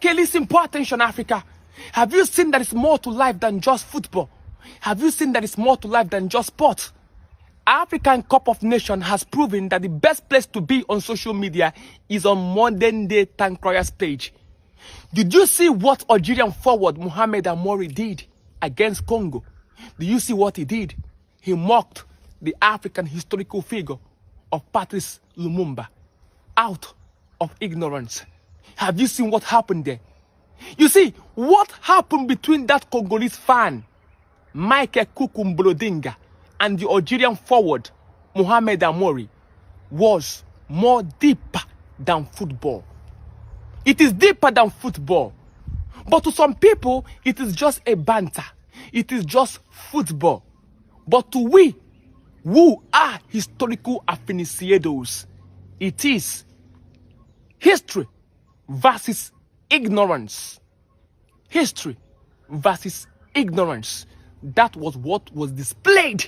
Okay, listen, pay attention, Africa. Have you seen that it's more to life than just football? Have you seen that it's more to life than just sport? African Cup of Nations has proven that the best place to be on social media is on modern day Tank page. Did you see what Algerian forward Mohamed Amouri did against Congo? Do you see what he did? He mocked the African historical figure of Patrice Lumumba out of ignorance. Have you seen what happened there? You see, what happened between that Congolese fan, Michael Kukumbolodinga, and the Algerian forward, Mohamed Amouri, was more deeper than football. It is deeper than football. But to some people, it is just a banter. It is just football. But to we, who are historical aficionados, it is history versus ignorance. History versus ignorance. That was what was displayed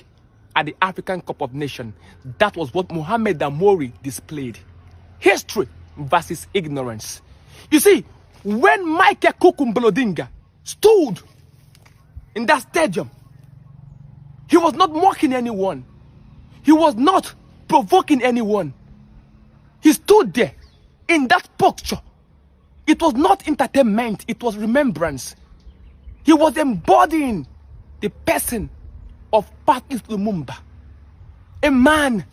at the African Cup of Nations. That was what Mohamed Amouri displayed. History versus ignorance. You see, when Michael Kukumbolodinga stood in that stadium, he was not mocking anyone. He was not provoking anyone. He stood there in that posture. It was not entertainment, it was remembrance. He was embodying the person of Patrice Lumumba, a man,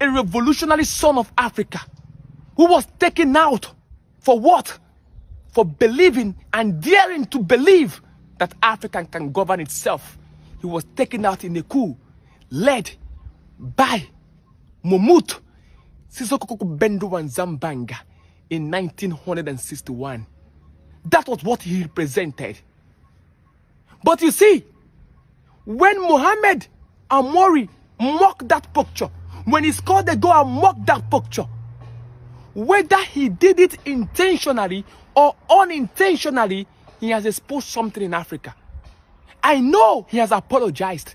a revolutionary son of Africa, who was taken out for what? For believing and daring to believe that Africa can govern itself. He was taken out in a coup led by Mobutu Sese Seko Mbembe Nzabanga in 1961. That was what he represented. But you see, when Mohamed Amouri mocked that picture, when he scored the goal and mocked that picture, whether he did it intentionally or unintentionally, he has exposed something in Africa. I know he has apologized,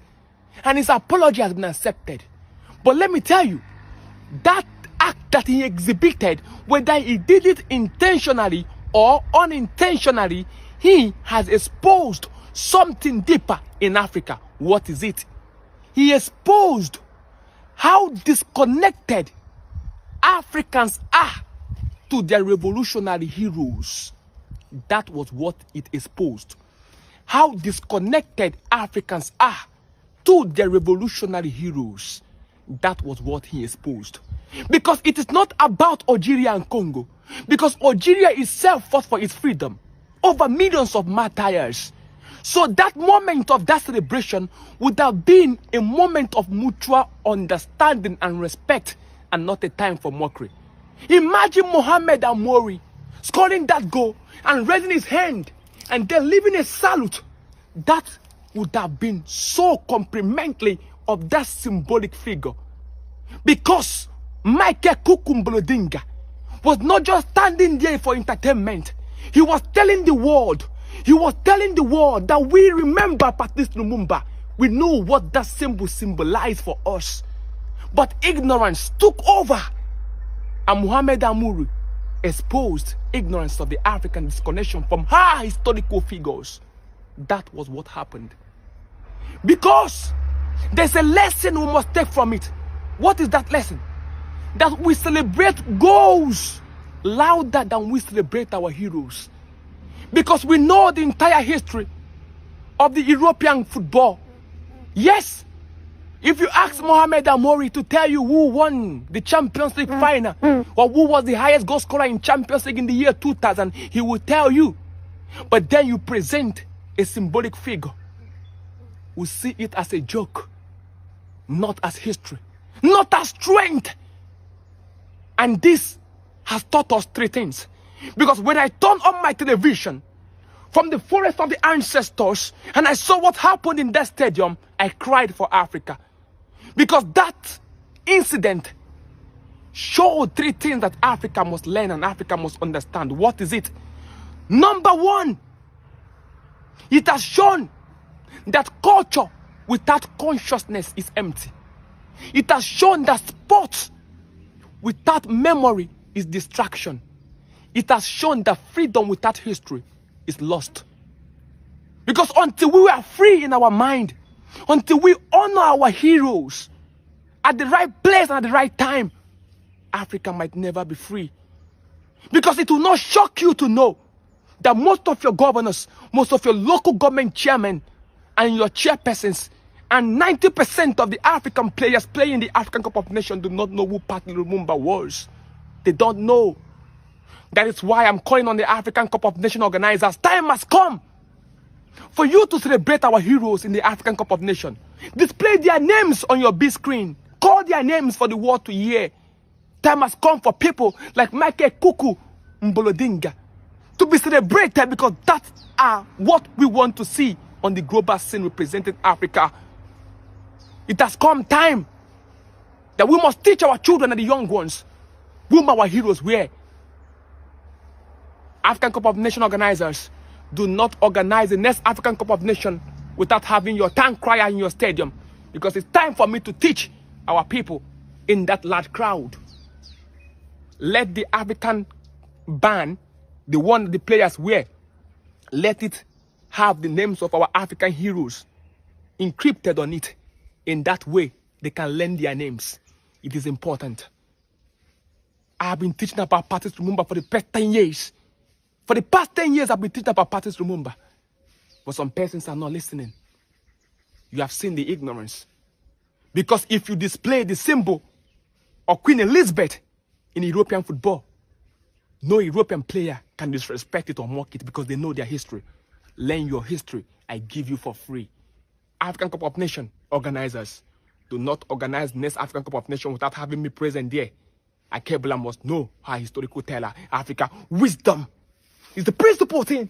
and his apology has been accepted. But let me tell you, that act that he exhibited, whether he did it intentionally or unintentionally, he has exposed something deeper in Africa. What is it? He exposed how disconnected Africans are to their revolutionary heroes. That was what it exposed. How disconnected Africans are to their revolutionary heroes. That was what he exposed. Because it is not about Algeria and Congo. Because Algeria itself fought for its freedom over millions of martyrs. So that moment of that celebration would have been a moment of mutual understanding and respect, and not a time for mockery. Imagine Mohamed Amouri scoring that goal and raising his hand and then leaving a salute. That would have been so complimentary of that symbolic figure. Because Michael Kukumbolodinga was not just standing there for entertainment. He was telling the world, that we remember Patrice Lumumba. We know what that symbol symbolized for us. But ignorance took over. And Mohamed Amouri exposed ignorance of the African disconnection from her historical figures. That was what happened. Because there's a lesson we must take from it. What is that lesson? That we celebrate goals louder than we celebrate our heroes. Because we know the entire history of the European football. Yes, if you ask Mohamed Amouri to tell you who won the Champions League final or who was the highest goal scorer in Champions League in the year 2000, he will tell you. But then you present a symbolic figure. We see it as a joke, not as history, not as strength. And this has taught us three things. Because when I turned on my television from the forest of the ancestors and I saw what happened in that stadium, I cried for Africa. Because that incident showed three things that Africa must learn and Africa must understand. What is it? Number one, it has shown that culture without consciousness is empty. It has shown that sport without memory is distraction. it has shown that freedom without history is lost. Because until we were free in our mind, until we honor our heroes at the right place and at the right time, Africa might never be free. Because it will not shock you to know that most of your governors, most of your local government chairmen and your chairpersons, and 90% of the African players playing the African Cup of Nations do not know who Patrice Lumumba was. They don't know. That is why I'm calling on the African Cup of Nations organizers. Time has come for you to celebrate our heroes in the African Cup of Nations. Display their names on your big screen. Call their names for the world to hear. Time has come for people like Michael Kuku Mbolodinga to be celebrated, because that's what we want to see on the global scene representing Africa. It has come time that we must teach our children and the young ones whom our heroes were. African Cup of Nations organizers, do not organize the next African Cup of Nations without having your tank crier in your stadium, because it's time for me to teach our people in that large crowd. Let the African band, the one the players wear, let it have the names of our African heroes encrypted on it. In that way, they can learn their names. It is important. I have been teaching about Patrice Lumumba for the past 10 years. For the past 10 years, I've been teaching about Patrice Lumumba. But some persons are not listening. You have seen the ignorance. Because if you display the symbol of Queen Elizabeth in European football, no European player can disrespect it or mock it, because they know their history. Learn your history. I give you for free. African Cup of Nations organizers, do not organize next African Cup of Nations without having me present there. Akebula must know her historical teller. Africa wisdom is the principal thing.